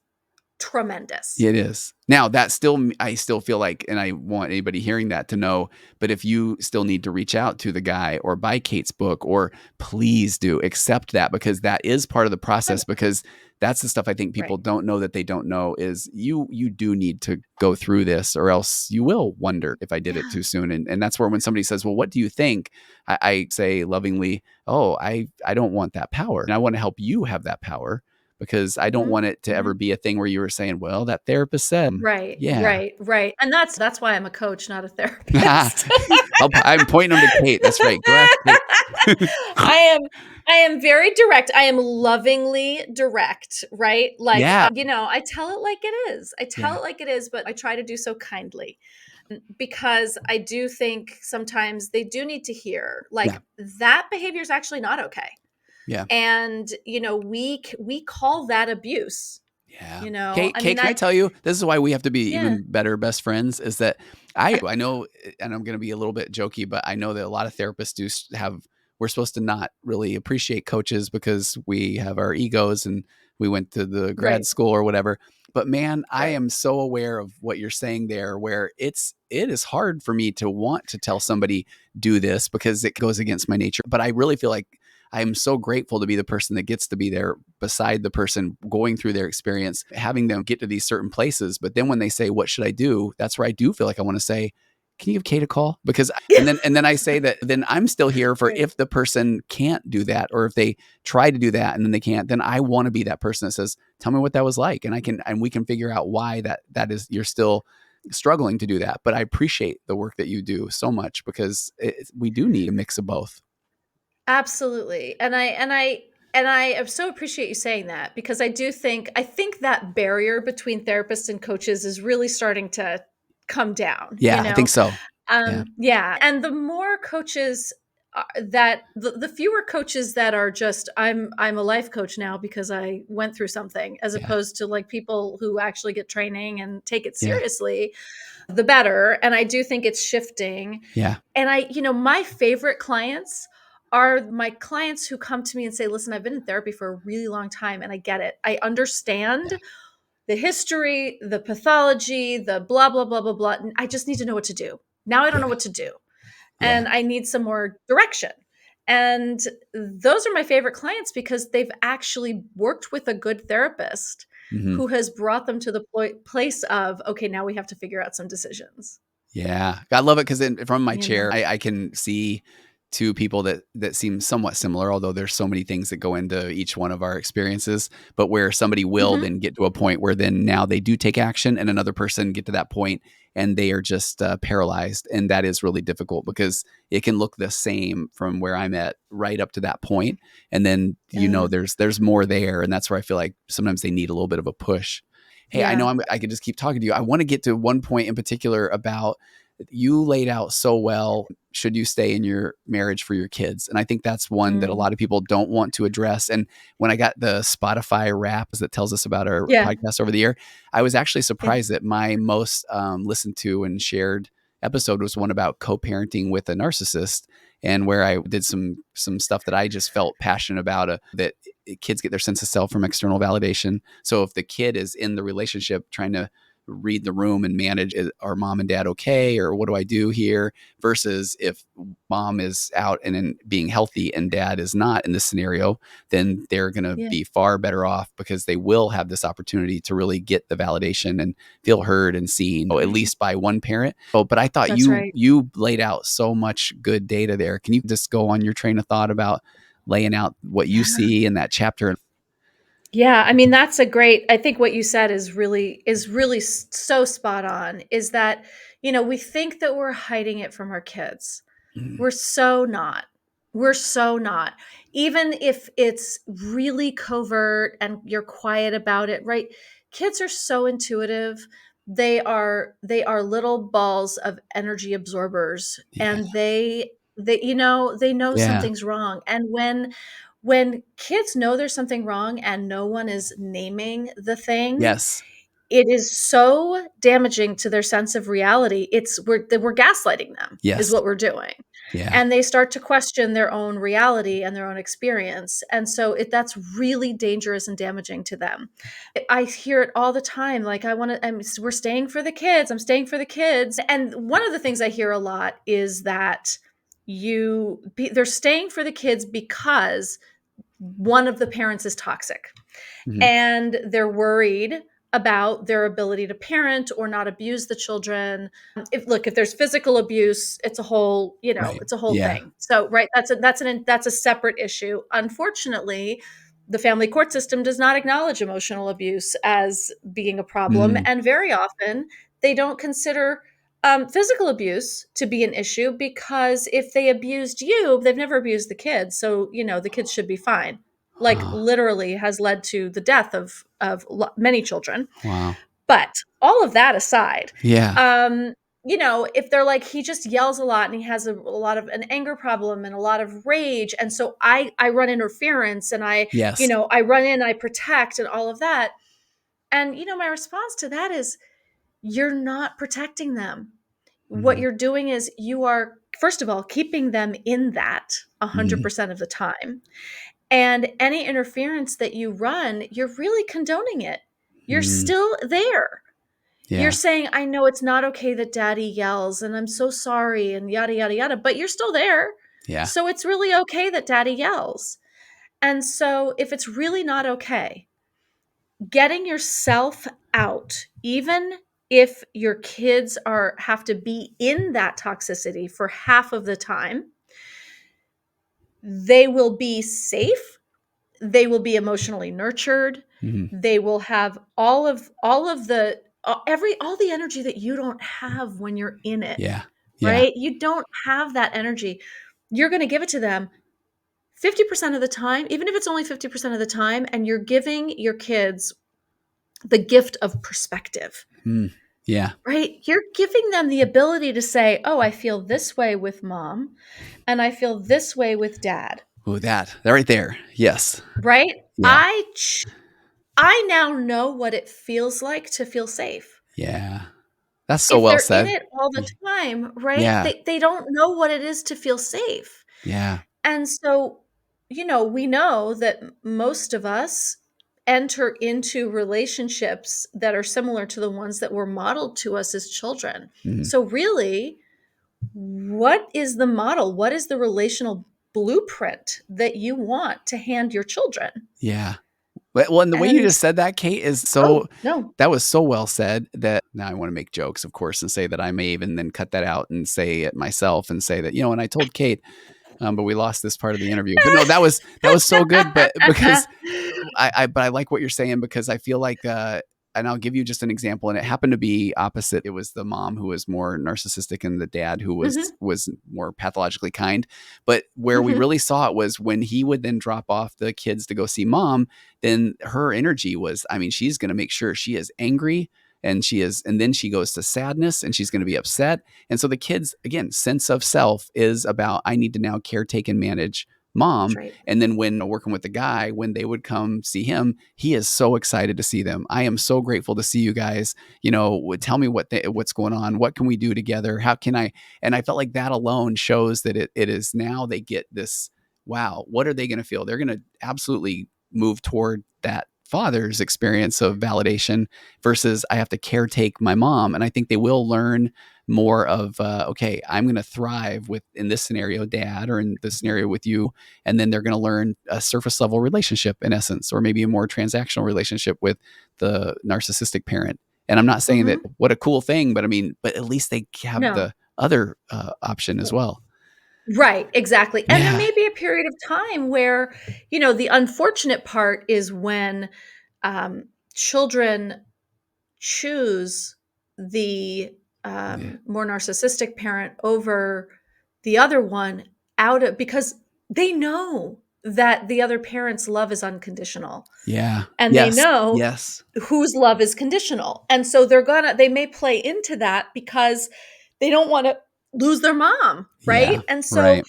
tremendous. It is. Now that still, I still feel like, and I want anybody hearing that to know, but if you still need to reach out to the guy or buy Kate's book, or please do accept that, because that is part of the process, because that's the stuff I think people Right. don't know that they don't know is you do need to go through this, or else you will wonder if I did it Yeah. too soon. And that's where when somebody says, well, what do you think? I say lovingly, oh, I don't want that power. And I want to help you have that power, because I don't Mhm. want it to ever Mhm. be a thing where you were saying, well, that therapist said, Right, yeah. right, right, and that's why I'm a coach, not a therapist. I'm pointing them to Kate. That's right. Go ask Kate. I am I am very direct. I am lovingly direct, right? Like, Yeah. I tell it like it is. I tell Yeah. it like it is, but I try to do so kindly, because I do think sometimes they do need to hear, Yeah. like, that behavior is actually not okay, Yeah. and, we call that abuse, Yeah. I Kate, mean, can I tell you, this is why we have to be yeah. even better best friends, is that I know, and I'm going to be a little bit jokey, but I know that a lot of therapists we're supposed to not really appreciate coaches because we have our egos and we went to the grad Right, school or whatever. But man, I right. am so aware of what you're saying there, where it is hard for me to want to tell somebody do this because it goes against my nature. But I really feel like I am so grateful to be the person that gets to be there beside the person going through their experience, having them get to these certain places. But then when they say, what should I do? That's where I do feel like I want to say, can you give Kate a call? Because, and then I say that then I'm still here for Right. if the person can't do that, or if they try to do that and then they can't, then I want to be that person that says, tell me what that was like. And we can figure out why that is, you're still struggling to do that. But I appreciate the work that you do so much, because we do need a mix of both. Absolutely. And I so appreciate you saying that, because I think that barrier between therapists and coaches is really starting to come down, Yeah, I think so. Yeah. Yeah, and the more coaches the fewer coaches that are just, I'm a life coach now because I went through something, as Yeah. opposed to, like, people who actually get training and take it Yeah. seriously, the better. And I do think it's shifting. Yeah. And my favorite clients are my clients who come to me and say, listen, I've been in therapy for a really long time and I get it. I Yeah. understand the history, the pathology, the blah, blah, blah, blah, blah. And I just need to know what to do. Now I don't know Yeah. what to do. Yeah. And I need some more direction. And those are my favorite clients, because they've actually worked with a good therapist Hmm. who has brought them to the place of, okay, now we have to figure out some decisions. Yeah. I love it because from my You know? chair, I can see two people that seem somewhat similar, although there's so many things that go into each one of our experiences, but where somebody will Mhm. then get to a point where then now they do take action and another person get to that point and they are just paralyzed. And that is really difficult because it can look the same from where I'm at right up to that point. And then, Yeah. there's more there. And that's where I feel like sometimes they need a little bit of a push. Hey, I know Yeah. I could just keep talking to you. I want to get to one point in particular about you laid out so well. Should you stay in your marriage for your kids? And I think that's one that a Mm. lot of people don't want to address. And when I got the Spotify wraps that tells us about our Yeah. podcast over the year, I was actually Yeah. surprised that my most listened to and shared episode was one about co-parenting with a narcissist, and where I did some stuff that I just felt passionate about, that kids get their sense of self from external validation. So if the kid is in the relationship trying to read the room and manage, are mom and dad okay, or what do I do here, versus if mom is out and being healthy and dad is not in this scenario, then they're going to Yeah. be far better off because they will have this opportunity to really get the validation and feel heard and seen, at Right. least by one parent. Oh, but I thought That's right. you laid out so much good data there. Can you just go on your train of thought about laying out what you Yeah. see in that chapter? Yeah, I mean, that's a great I think what you said is really so spot on, is that, we think that we're hiding it from our kids. Mm, We're so not. We're so not. Even if it's really covert and you're quiet about it, right? Kids are so intuitive. They are little balls of energy absorbers, yeah, and they know yeah, something's wrong. And when kids know there's something wrong and no one is naming the thing, yes, it is so damaging to their sense of reality. We're gaslighting them is yes, what we're doing. yeah, And they start to question their own reality and their own experience. And so that's really dangerous and damaging to them. I hear it all the time. Like, we're staying for the kids. I'm staying for the kids. And one of the things I hear a lot is that they're staying for the kids because one of the parents is toxic, mhm, and they're worried about their ability to parent or not abuse the children. If there's physical abuse, it's a whole, right, it's a whole yeah, thing. So, right, that's a separate issue. Unfortunately, the family court system does not acknowledge emotional abuse as being a problem, mm, and very often they don't consider physical abuse to be an issue, because if they abused you, they've never abused the kids, so the kids should be fine. Like, huh, literally has led to the death of many children. wow, But all of that aside, yeah, um, if they're like, he just yells a lot and he has a lot of an anger problem and a lot of rage, and so I run interference, and yes, I run in, I protect, and all of that. And my response to that is, you're not protecting them. What mhm, you're doing is, you are, first of all, keeping them in that mhm, 100% of the time. And any interference that you run, you're really condoning it. You're mm, still there. You're yeah, saying, I know it's not okay that daddy yells, and I'm so sorry, and yada, yada, yada, but you're still there. yeah, So it's really okay that daddy yells. And so if it's really not okay, getting yourself out, even if your kids have to be in that toxicity for half of the time, they will be safe. They will be emotionally nurtured. mhm, They will have all of the all the energy that you don't have when you're in it, yeah, yeah, right? You don't have that energy. You're going to give it to them 50% of the time, even if it's only 50% of the time, and you're giving your kids the gift of perspective, mm, yeah, right? You're giving them the ability to say, "Oh, I feel this way with mom, and I feel this way with dad." ooh, that right there, yes, Right? yeah, I now know what it feels like to feel safe. yeah, that's so If well they're in said. it all the Y time, right? yeah, They don't know what it is to feel safe. yeah, And so, we know that most of us enter into relationships that are similar to the ones that were modeled to us as children. mhm, So really, what is the model? What is the relational blueprint that you want to hand your children? yeah. Well, and the way you And just said that, Kate, is oh, so no. that was so well said that now I want to make jokes, of course, and say that I may even then cut that out and say it myself and say that, and I told Kate, but we lost this part of the interview. But no, that was so good. But because but I like what you're saying because I feel like, and I'll give you just an example. And it happened to be opposite. It was the mom who was more narcissistic and the dad who Mhm, was more pathologically kind. But where we mhm. really saw it was when he would then drop off the kids to go see mom, then her energy was, I mean, she's going to make sure she is angry and then she goes to sadness and she's going to be upset. And so the kids, again, sense of self is about, I need to now caretake and manage That's mom. right. And then when working with the guy, when they would come see him, he is so excited to see them. I am so grateful to see you guys. Tell me what's going on. What can we do together? How can I? And I felt like that alone shows that it is now they get this. Wow, what are they going to feel? They're going to absolutely move toward that father's experience of validation versus I have to caretake my mom. And I think they will learn more of, okay, I'm going to thrive with, in this scenario, dad, or in this scenario with you. And then they're going to learn a surface level relationship in essence, or maybe a more transactional relationship with the narcissistic parent. And I'm not saying that Mhm. what a cool thing, but I mean, but at least they have No. the other option as well. Right, exactly, and there Yeah. may be a period of time where, the unfortunate part is when, children choose the, Yeah. more narcissistic parent over the other one out of because they know that the other parent's love is unconditional, Yeah. and they Yes. know Yes. whose love is conditional, and so they may play into that because they don't wanna lose their mom, right? Yeah. And so Right.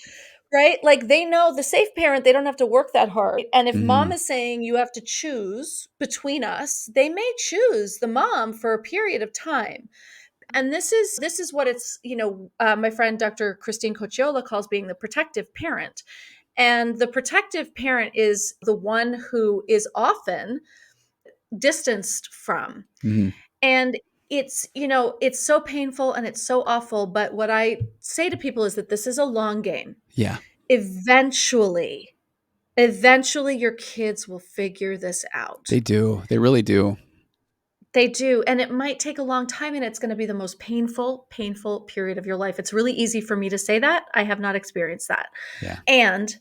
right? Like, they know the safe parent, they don't have to work that hard, and if mom Hmm. is saying, "You have to choose between us," they may choose the mom for a period of time, and this is what my friend Dr. Christine Cocciola calls being the protective parent, and the protective parent is the one who is often distanced from, Hmm. and it's so painful and it's so awful, but what I say to people is that this is a long game. Yeah. Eventually, eventually your kids will figure this out. They do. They really do. They do, and it might take a long time, and it's gonna be the most painful, painful period of your life. It's really easy for me to say that. I have not experienced that. Yeah. And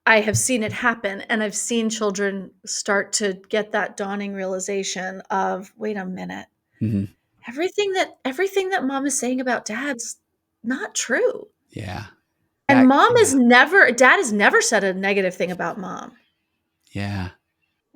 I have seen it happen, and I've seen children start to get that dawning realization of, "Wait a minute. Hmm. Everything that mom is saying about dad's not true." Yeah. And Yeah. dad has never said a negative thing about mom, Yeah.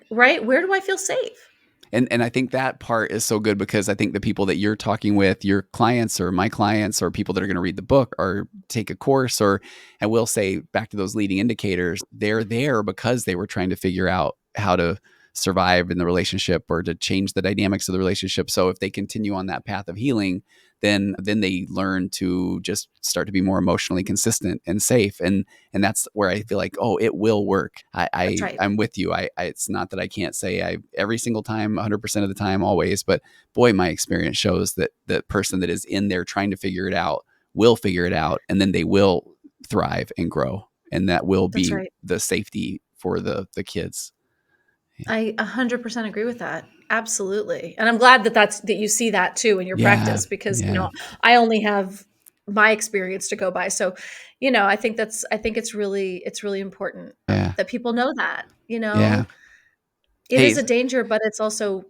right? Where do I feel safe? And I think that part is so good because I think the people that you're talking with, your clients or my clients or people that are going to read the book or take a course, or and we'll say back to those leading indicators, they're there because they were trying to figure out how to survive in the relationship or to change the dynamics of the relationship. So if they continue on that path of healing, then they learn to just start to be more emotionally consistent and safe. And that's where I feel like, oh, it will work. That's right. I'm with you. It's not that I can't say I every single time, 100% of the time, always, but boy, my experience shows that the person that is in there trying to figure it out will figure it out, and then they will thrive and grow, and that will That's be right. the safety for the kids. Yeah. I 100% agree with that. Absolutely. And I'm glad that you see that too in your Yeah. practice because, Yeah. I only have my experience to go by. So, I think it's really important Yeah. that people know that, Yeah. it Hey, is a danger, but it's also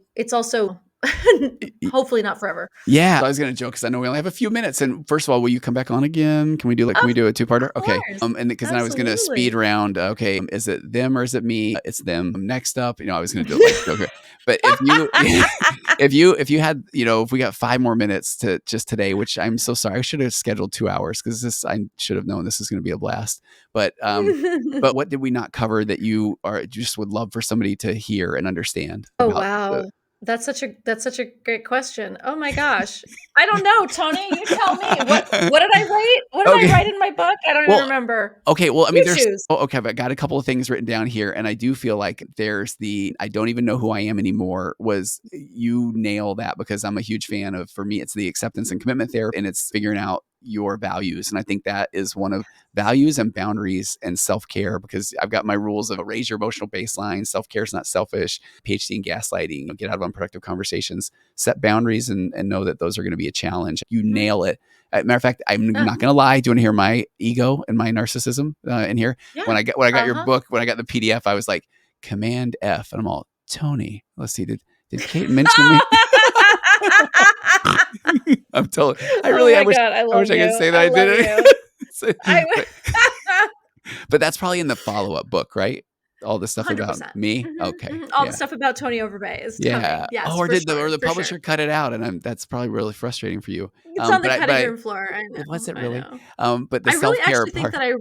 hopefully not forever. yeah, so I was gonna joke because I know we only have a few minutes. And first of all, will you come back on again? Can we Of do a two-parter? Okay. course. And because then I was gonna speed Absolutely. round. Okay, is it them or is it me? It's them. Next up, I was gonna do it like okay. But if you, if you had, if we got 5 more minutes to just today, which I'm so sorry, I should have scheduled 2 hours because I should have known this is gonna be a blast. But what did we not cover that you just would love for somebody to hear and understand Oh, about the? wow. That's such a great question. Oh my gosh. I don't know, Tony, you tell me. What did I write? What did I Okay. write in my book? I don't even Well, remember. okay, well, I mean, You there's choose. okay, I've got a couple of things written down here, and I do feel like there's the I don't even know who I am anymore was you nail that because I'm a huge fan of, for me, it's the acceptance and commitment therapy, and it's figuring out your values. And I think that is one of values and boundaries and self-care, because I've got my rules of raise your emotional baseline. Self-care is not selfish. PhD in gaslighting, get out of unproductive conversations, set boundaries, and know that those are going to be a challenge. You nail it. Matter of fact, I'm not going to lie. Do you want to hear my ego and my narcissism in here? Yeah. When I got your book, when I got the PDF, I was like, Command F. And I'm all, Tony, let's see, did Kate mention me? I'm totally. I wish I could say that I did it. But that's probably in the follow-up book, right? All the stuff 100%. About me. Okay. All the stuff about Tony Overbay is coming. Yes, or the publisher cut it out, and that's probably really frustrating for you. It's on the cutting room floor. I know. Was it really? But the I really self-care actually think that I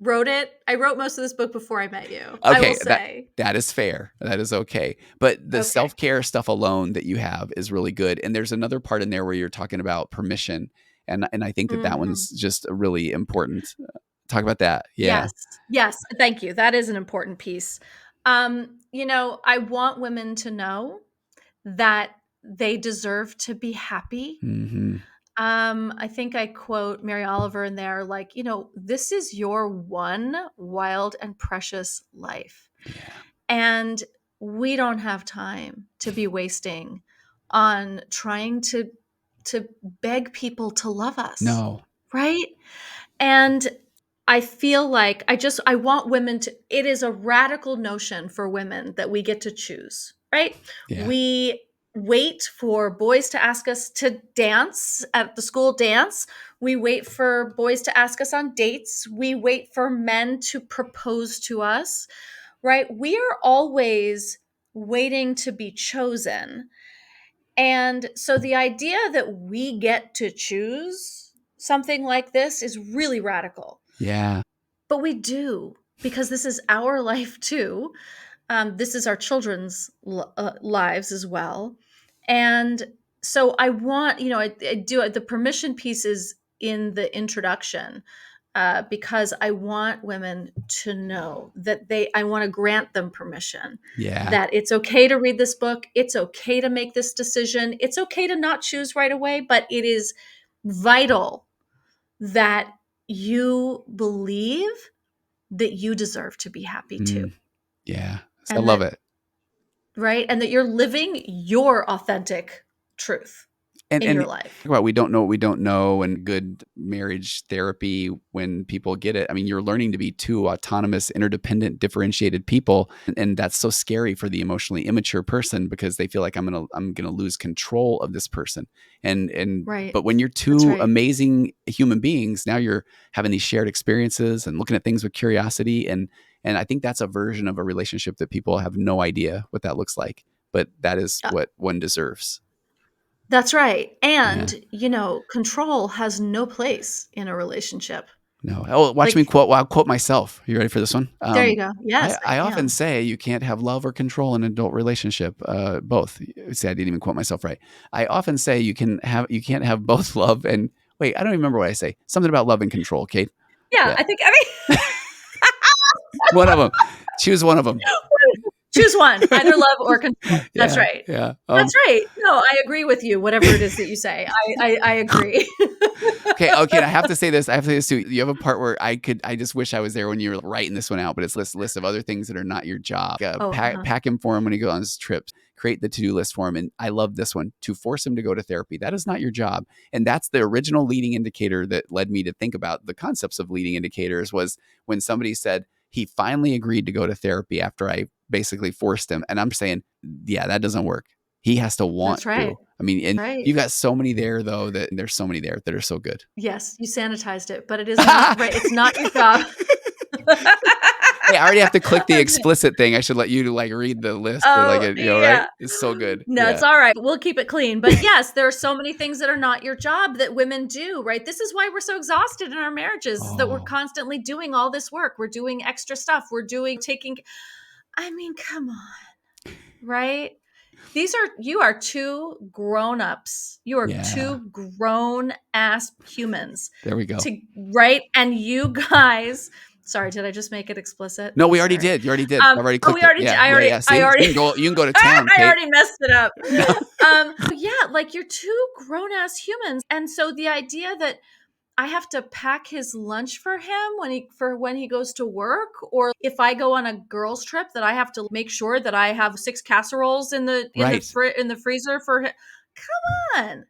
wrote it. I wrote most of this book before I met you. Okay, I will say. That is fair. That is okay. But the self-care stuff alone that you have is really good. And there's another part in there where you're talking about permission. And I think that one's just really important. Talk about that. Yeah. Yes. Thank you. That is an important piece. I want women to know that they deserve to be happy. Mm-hmm. I think I quote Mary Oliver in there, like, this is your one wild and precious life. Yeah. And we don't have time to be wasting on trying to beg people to love us. No. Right? And I feel like I want women to, it is a radical notion for women that we get to choose, right? Yeah. We wait for boys to ask us to dance at the school dance. We wait for boys to ask us on dates. We wait for men to propose to us, right? We are always waiting to be chosen. And so the idea that we get to choose something like this is really radical. Yeah. But we do, because this is our life too. This is our children's lives as well. And so I want, I do the permission pieces in the introduction because I want women to know that I want to grant them permission. Yeah. That it's okay to read this book. It's okay to make this decision. It's okay to not choose right away, but it is vital that you believe that you deserve to be happy too. Yeah. I love it. Right? And that you're living your authentic truth in your life. About we don't know what we don't know, and good marriage therapy, when people get it. I mean, you're learning to be two autonomous, interdependent, differentiated people. And that's so scary for the emotionally immature person, because they feel like I'm gonna lose control of this person. And right. But when you're two amazing human beings, now you're having these shared experiences and looking at things with curiosity. And I think that's a version of a relationship that people have no idea what that looks like. But that is what one deserves. That's right. And, control has no place in a relationship. No. Oh, watch me quote. Well, I'll quote myself. You ready for this one? There you go. Yes. I often say you can't have love or control in an adult relationship. Both. See, I didn't even quote myself right. I often say you can't have both love and wait. I don't remember what I say. Something about love and control, Kate. Yeah. I mean, one of them. Choose one of them. Choose one, either love or control. That's right. Yeah. That's right. No, I agree with you. Whatever it is that you say, I agree. Okay. I have to say this. Too. You have a part where I just wish I was there when you were writing this one out, but it's a list of other things that are not your job. Pack him for him when he goes on his trips. Create the to-do list for him. And I love this one, to force him to go to therapy. That is not your job. And that's the original leading indicator that led me to think about the concepts of leading indicators, was when somebody said he finally agreed to go to therapy after I basically forced him. And I'm saying, yeah, that doesn't work. He has to want to. I mean, and you've got so many there though, that there's so many there that are so good. Yes. You sanitized it, but it is not right. It's not your job. Hey, I already have to click the explicit thing. I should let you read the list. Right? It's so good. No, it's all right. We'll keep it clean. But yes, there are so many things that are not your job that women do, right? This is why we're so exhausted in our marriages, is that we're constantly doing all this work. We're doing extra stuff. I mean, come on, right? You are two grown-ups. You are two grown-ass humans. There we go. Right? And you guys... Sorry, did I just make it explicit? No, we already did. You already did. I've already clicked we already did. I already. You can go to town, Kate. I already messed it up. No. You're two grown-ass humans. And so the idea that I have to pack his lunch for him when he goes to work, or if I go on a girls trip that I have to make sure that I have 6 casseroles in the Right. in the freezer for him. Come on.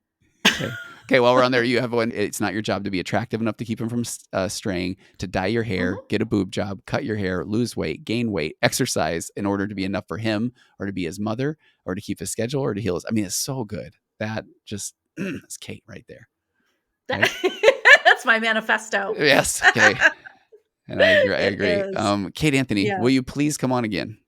Okay. Okay, while we're on there, you have one. It's not your job to be attractive enough to keep him from straying, to dye your hair, Mhm. get a boob job, cut your hair, lose weight, gain weight, exercise in order to be enough for him or to be his mother or to keep his schedule or to heal his. I mean, it's so good. That just, it's Kate right there. Right? That's my manifesto. Yes. Okay. And I agree. I It agree. is. Kate Anthony, Yeah. will you please come on again?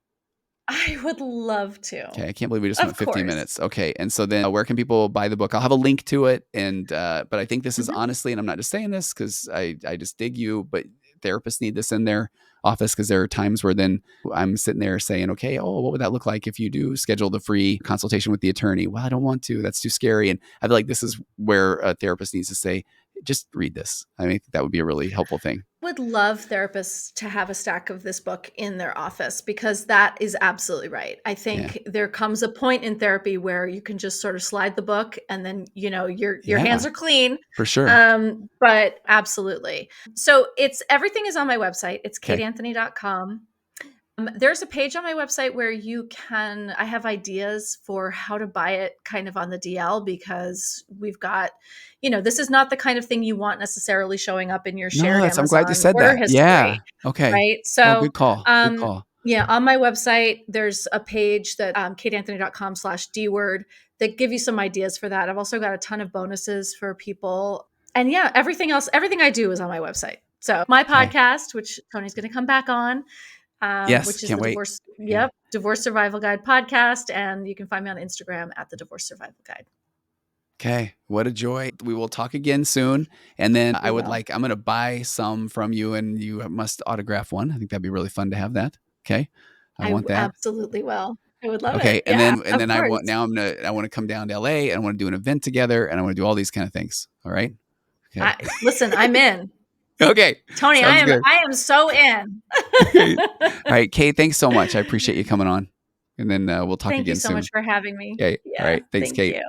I would love to. Okay, I can't believe we just Of went 15 course. minutes. Okay, and so then where can people buy the book? I'll have a link to it, and but I think this is Mhm. honestly, and I'm not just saying this because I just dig you, but therapists need this in their office because there are times where then I'm sitting there saying, okay, oh, what would that look like if you do schedule the free consultation with the attorney? Well, I don't want to. That's too scary, and I feel like this is where a therapist needs to say, just read this. I mean, that would be a really helpful thing. Would love therapists to have a stack of this book in their office, because that is absolutely right. I Yeah, think there comes a point in therapy where you can just sort of slide the book and then, your yeah, hands are clean. for sure. But absolutely. So everything is on my website. It's Okay, kateanthony.com. There's a page on my website where I have ideas for how to buy it kind of on the DL, because we've got, this is not the kind of thing you want necessarily showing up in your no, shared I'm glad you Amazon said order that. Yeah. history, Okay. right? Oh, So, good call. Good call. yeah, on my website, there's a page that kateanthony.com/D word that give you some ideas for that. I've also got a ton of bonuses for people. And yeah, everything I do is on my website. So my Okay. podcast, which Tony's going to come back on, Yes, which is can't the wait. Yep, Divorce Survival Guide podcast. And you can find me on Instagram at the Divorce Survival Guide. Okay. What a joy. We will talk again soon. And then We will. I'm going to buy some from you and you must autograph one. I think that'd be really fun to have that. Okay. I want that. Absolutely will. I would love it. Okay. And Yeah, then, of course. I want to come down to LA and I want to do an event together and I want to do all these kind of things. All right. Okay. Listen, I'm in. Okay. Tony, Sounds good. I am so in. Okay. All right. Kate, thanks so much. I appreciate you coming on. And then we'll talk Thank you again so much soon. for having me. Okay. All Yeah, right. Thanks, thank Kate. you.